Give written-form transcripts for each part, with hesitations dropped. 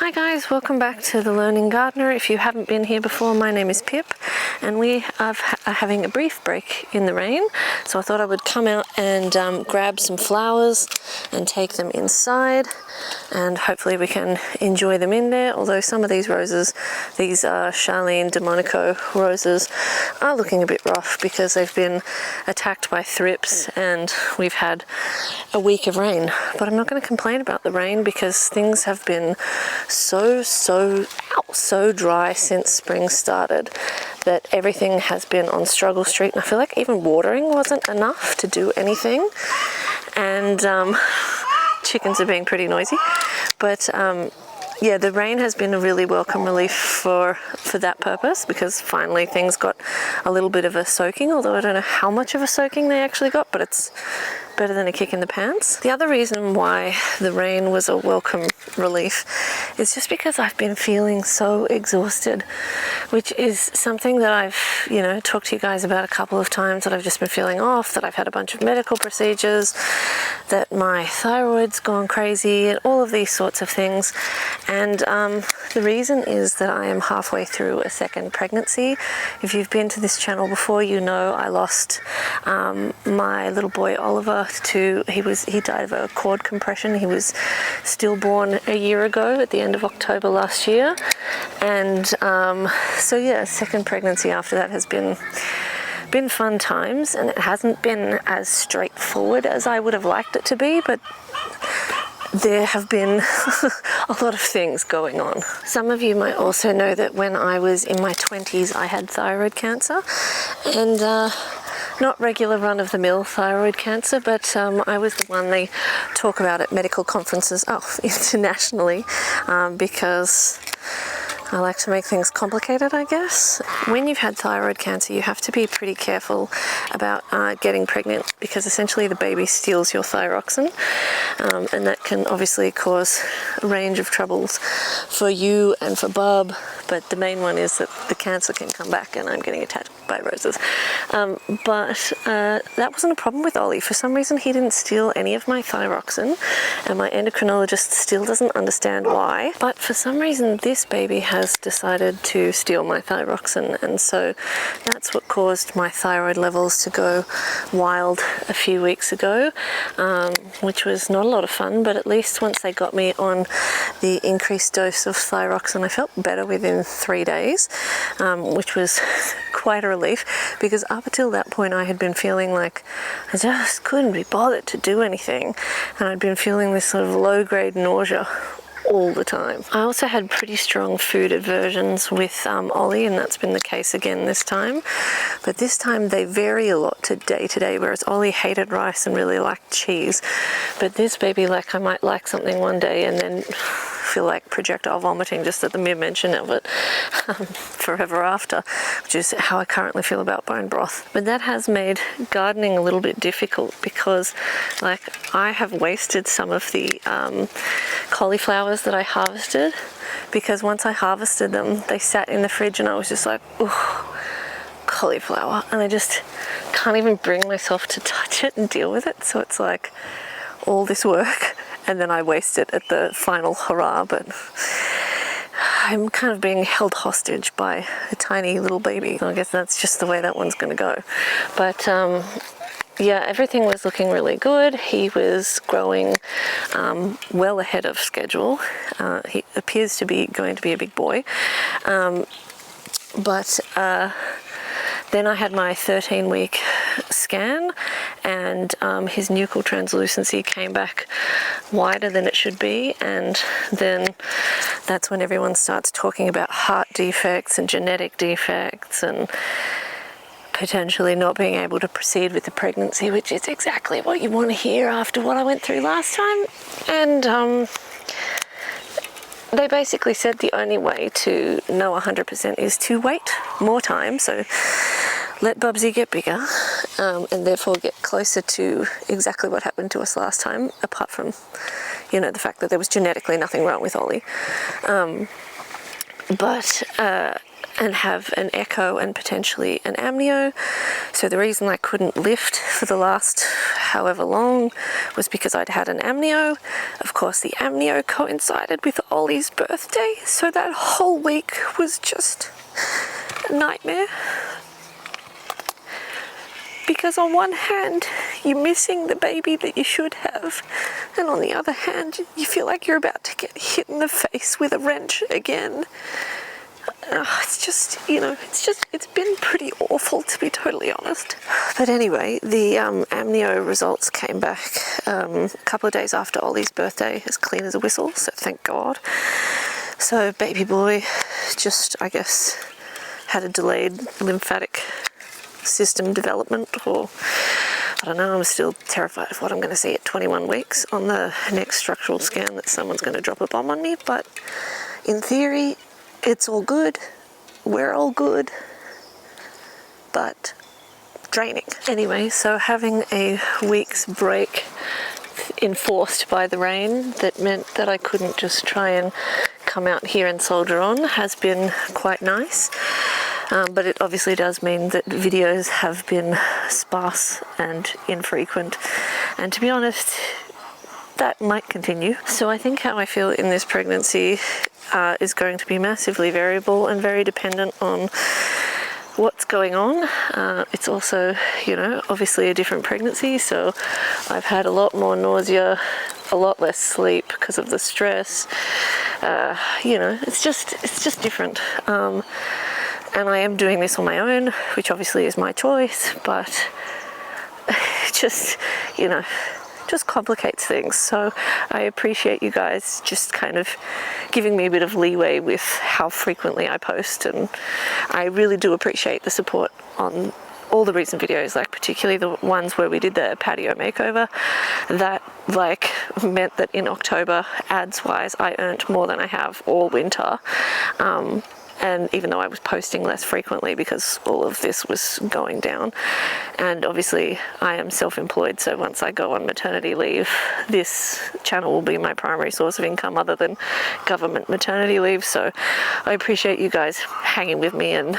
Hi guys, welcome back to The Learning Gardener. If you haven't been here before, my name is Pip and we are having a brief break in the rain, so I thought I would come out and grab some flowers and take them inside, and hopefully we can enjoy them in there. Although some of these roses, these Charlene de Monaco roses, are looking a bit rough because they've been attacked by thrips and we've had a week of rain. But I'm not going to complain about the rain because things have been so dry since spring started that everything has been on struggle street, and I feel like even watering wasn't enough to do anything. And chickens are being pretty noisy, but yeah, the rain has been a really welcome relief for that purpose, because finally things got a little bit of a soaking, although I don't know how much of a soaking they actually got, but it's better than a kick in the pants. The other reason why the rain was a welcome relief is just because I've been feeling so exhausted, which is something that I've, talked to you guys about a couple of times, that I've just been feeling off, that I've had a bunch of medical procedures, that my thyroid's gone crazy, and all of these sorts of things. And the reason is that I am halfway through a second pregnancy. If you've been to this channel before, you know I lost my little boy Oliver he died of a cord compression. He was stillborn a year ago at the end of October last year. And so yeah, second pregnancy after that has been fun times, and it hasn't been as straightforward as I would have liked it to be, but there have been a lot of things going on. Some of you might also know that when I was in my 20s, I had thyroid cancer, and not regular run-of-the-mill thyroid cancer, but I was the one they talk about at medical conferences, internationally, because I like to make things complicated, I guess. When you've had thyroid cancer, you have to be pretty careful about getting pregnant, because essentially the baby steals your thyroxine, and that can obviously cause a range of troubles for you and for Bub, but the main one is that the cancer can come back and I'm getting attacked by roses. But that wasn't a problem with Ollie. For some reason, he didn't steal any of my thyroxine, and my endocrinologist still doesn't understand why. But for some reason, this baby has decided to steal my thyroxine, and so that's what caused my thyroid levels to go wild a few weeks ago, which was not a lot of fun, but at least once they got me on the increased dose of thyroxine, I felt better within 3 days, which was quite a relief, because up until that point I had been feeling like I just couldn't be bothered to do anything, and I'd been feeling this sort of low-grade nausea all the time. I also had pretty strong food aversions with Ollie, and that's been the case again this time. But this time they vary a lot to day, whereas Ollie hated rice and really liked cheese. But this baby, I might like something one day and then feel like projectile vomiting just at the mere mention of it forever after, which is how I currently feel about bone broth. But that has made gardening a little bit difficult, because I have wasted some of the cauliflowers that I harvested, because once I harvested them, they sat in the fridge and I was just like, ooh, cauliflower, and I just can't even bring myself to touch it and deal with it. So it's like all this work, and then I waste it at the final hurrah. But I'm kind of being held hostage by a tiny little baby. I guess that's just the way that one's going to go. But yeah, everything was looking really good. He was growing well ahead of schedule. He appears to be going to be a big boy. But then I had my 13-week scan, and his nuchal translucency came back wider than it should be, and then that's when everyone starts talking about heart defects and genetic defects and potentially not being able to proceed with the pregnancy, which is exactly what you want to hear after what I went through last time. And they basically said the only way to know 100% is to wait more time, so let Bubsy get bigger, and therefore get closer to exactly what happened to us last time, apart from, the fact that there was genetically nothing wrong with Ollie. And have an echo and potentially an amnio. So the reason I couldn't lift for the last however long was because I'd had an amnio. Of course, the amnio coincided with Ollie's birthday, so that whole week was just a nightmare. Because on one hand, you're missing the baby that you should have, and on the other hand, you feel like you're about to get hit in the face with a wrench again. It's just, you know, it's been pretty awful, to be totally honest. But anyway, the amnio results came back a couple of days after Ollie's birthday, as clean as a whistle, so thank God. So baby boy just, I guess, had a delayed lymphatic system development, or I don't know. I'm still terrified of what I'm going to see at 21 weeks on the next structural scan, that someone's going to drop a bomb on me. But in theory, it's all good. We're all good. But draining. Anyway, so having a week's break enforced by the rain, that meant that I couldn't just try and come out here and soldier on, has been quite nice. But it obviously does mean that videos have been sparse and infrequent. And to be honest, that might continue. So I think how I feel in this pregnancy is going to be massively variable and very dependent on what's going on. It's also, you know, obviously a different pregnancy, so I've had a lot more nausea, a lot less sleep because of the stress. You know, it's just different. And I am doing this on my own, which obviously is my choice, but just, you know, just complicates things. So I appreciate you guys just kind of giving me a bit of leeway with how frequently I post, and I really do appreciate the support on all the recent videos, like particularly the ones where we did the patio makeover. That like meant that in October, ads wise, I earned more than I have all winter. And even though I was posting less frequently because all of this was going down. And obviously I am self-employed, so once I go on maternity leave, this channel will be my primary source of income other than government maternity leave. So I appreciate you guys hanging with me and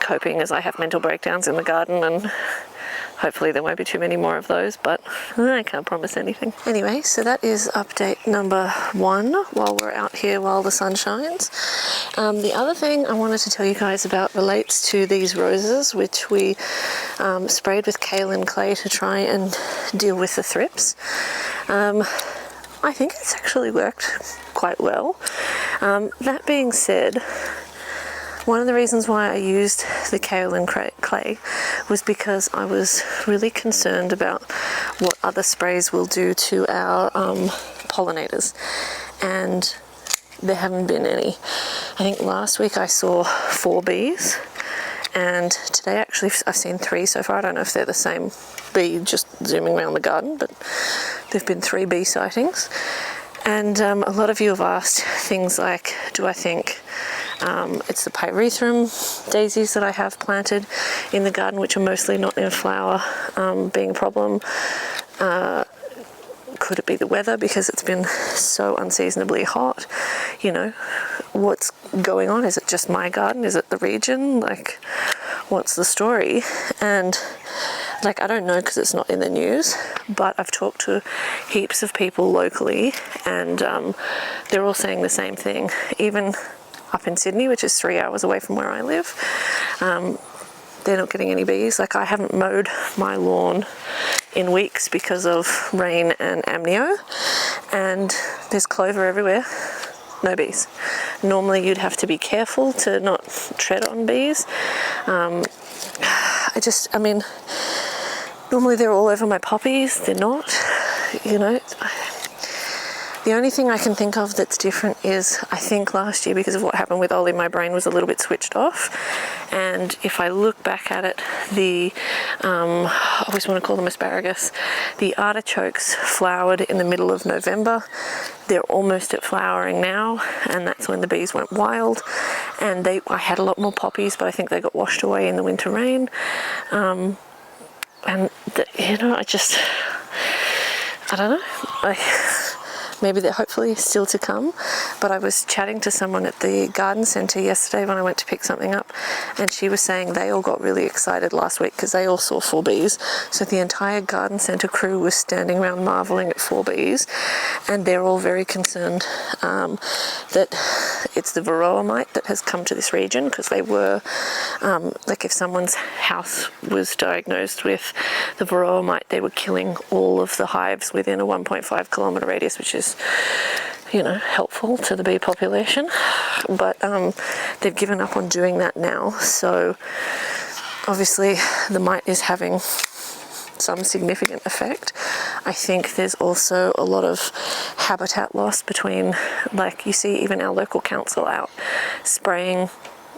coping as I have mental breakdowns in the garden, and hopefully there won't be too many more of those, but I can't promise anything. Anyway, so that is update number 1 while we're out here while the sun shines. The other thing I wanted to tell you guys about relates to these roses, which we sprayed with kaolin clay to try and deal with the thrips. I think it's actually worked quite well. That being said, one of the reasons why I used the kaolin clay was because I was really concerned about what other sprays will do to our pollinators, and there haven't been any. I think last week I saw 4 bees, and today actually I've seen 3 so far. I don't know if they're the same bee just zooming around the garden, but there've been 3 bee sightings. And a lot of you have asked things like, do I think it's the pyrethrum daisies that I have planted in the garden, which are mostly not in flower, being a problem? Could it be the weather because it's been so unseasonably hot? You know, what's going on? Is it just my garden? Is it the region? Like, what's the story? And like, I don't know because it's not in the news, but I've talked to heaps of people locally, and they're all saying the same thing. Even up in Sydney, which is 3 hours away from where I live, they're not getting any bees. Like, I haven't mowed my lawn in weeks because of rain and amnio, and there's clover everywhere. No bees. Normally you'd have to be careful to not tread on bees. I mean, normally they're all over my poppies. They're not, you know. The only thing I can think of that's different is, I think last year, because of what happened with Ollie, my brain was a little bit switched off. And if I look back at it, I always want to call them asparagus, the artichokes flowered in the middle of November. They're almost at flowering now, and that's when the bees went wild. And I had a lot more poppies, but I think they got washed away in the winter rain. You know, I don't know. maybe they're hopefully still to come. But I was chatting to someone at the garden centre yesterday when I went to pick something up, and she was saying they all got really excited last week because they all saw 4 bees. So the entire garden centre crew was standing around marvelling at 4 bees, and they're all very concerned that it's the varroa mite that has come to this region, because they were, like if someone's house was diagnosed with the varroa mite, they were killing all of the hives within a 1.5 kilometre radius, which is, you know, helpful to the bee population. But they've given up on doing that now. So obviously the mite is having some significant effect. I think there's also a lot of habitat loss between, like you see even our local council out spraying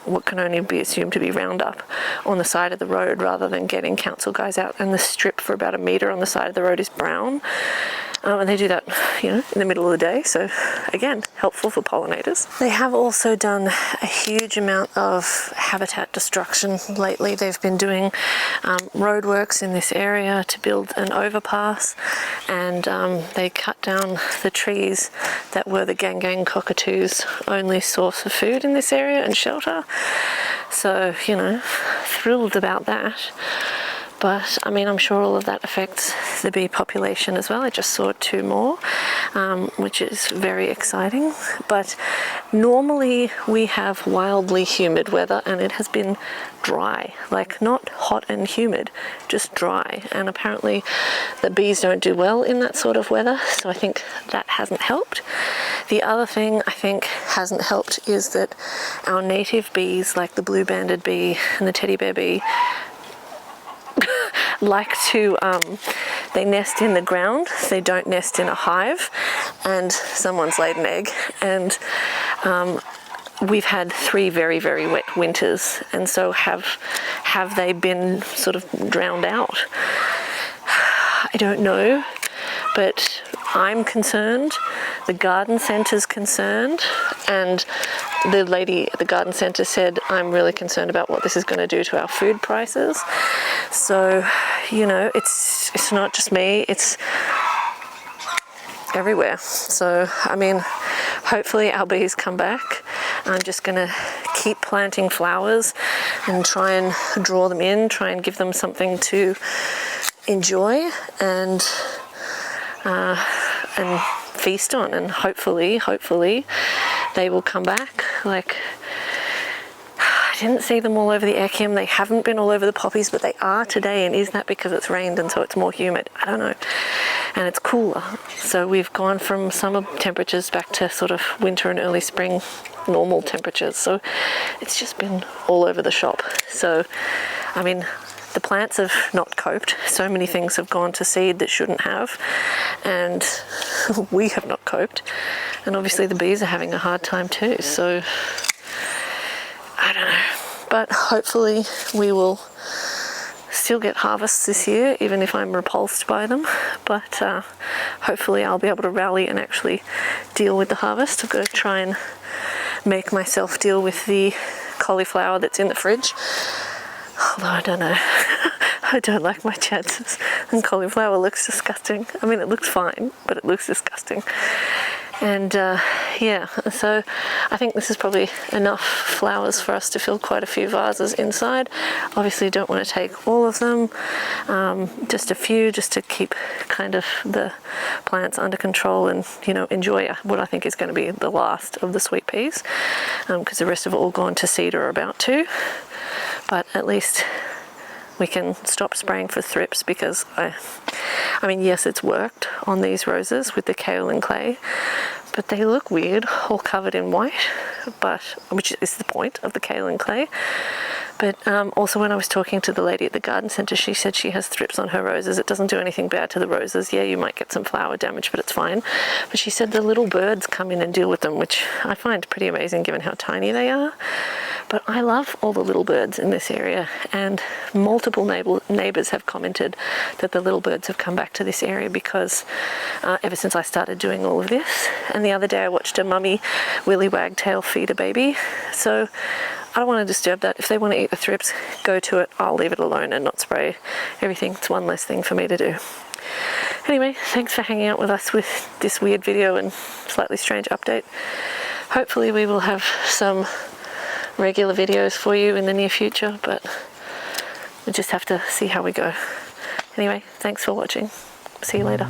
what can only be assumed to be Roundup on the side of the road rather than getting council guys out, and the strip for about a metre on the side of the road is brown. And they do that, you know, in the middle of the day. So again, helpful for pollinators. They have also done a huge amount of habitat destruction lately. They've been doing roadworks in this area to build an overpass, and they cut down the trees that were the Gang cockatoo's only source of food in this area and shelter. So, you know, thrilled about that. But I mean, I'm sure all of that affects the bee population as well. I just saw 2 more, which is very exciting. But normally we have wildly humid weather, and it has been dry, like not hot and humid, just dry. And apparently the bees don't do well in that sort of weather. So I think that hasn't helped. The other thing I think hasn't helped is that our native bees, like the blue-banded bee and the teddy bear bee, like to, they nest in the ground, they don't nest in a hive, and someone's laid an egg, and we've had 3 very, very wet winters, and so have they been sort of drowned out? I don't know, but I'm concerned, the garden centre's concerned, and the lady at the garden centre said, I'm really concerned about what this is going to do to our food prices. So, you know, it's not just me, it's everywhere. So, I mean, hopefully our bees come back. I'm just going to keep planting flowers and try and draw them in, try and give them something to enjoy and feast on, and hopefully they will come back. Like, I didn't see them all over the Echium, they haven't been all over the poppies, but they are today. And is that because it's rained and so it's more humid? I don't know. And it's cooler, so we've gone from summer temperatures back to sort of winter and early spring normal temperatures, so it's just been all over the shop. So I mean, the plants have not coped. So many things have gone to seed that shouldn't have, and we have not coped. And obviously the bees are having a hard time too. So I don't know, but hopefully we will still get harvests this year, even if I'm repulsed by them. But hopefully I'll be able to rally and actually deal with the harvest. I've got to try and make myself deal with the cauliflower that's in the fridge. Although I don't know, I don't like my chances, and cauliflower looks disgusting. I mean, it looks fine, but it looks disgusting. And yeah, so I think this is probably enough flowers for us to fill quite a few vases inside. Obviously don't want to take all of them, just a few, just to keep kind of the plants under control and, you know, enjoy what I think is going to be the last of the sweet peas, because the rest have all gone to seed or about to. But at least we can stop spraying for thrips, because I mean, yes, it's worked on these roses with the kaolin clay, but they look weird, all covered in white, but which is the point of the kaolin clay. But also when I was talking to the lady at the garden centre, she said she has thrips on her roses. It doesn't do anything bad to the roses. Yeah, you might get some flower damage, but it's fine. But she said the little birds come in and deal with them, which I find pretty amazing given how tiny they are. But I love all the little birds in this area, and multiple neighbours have commented that the little birds have come back to this area because ever since I started doing all of this. And the other day I watched a mummy willy wagtail feed a baby. So I don't want to disturb that. If they want to eat the thrips, go to it. I'll leave it alone and not spray everything. It's one less thing for me to do. Anyway, thanks for hanging out with us with this weird video and slightly strange update. Hopefully we will have some regular videos for you in the near future, but we just have to see how we go. Anyway, thanks for watching. See you later.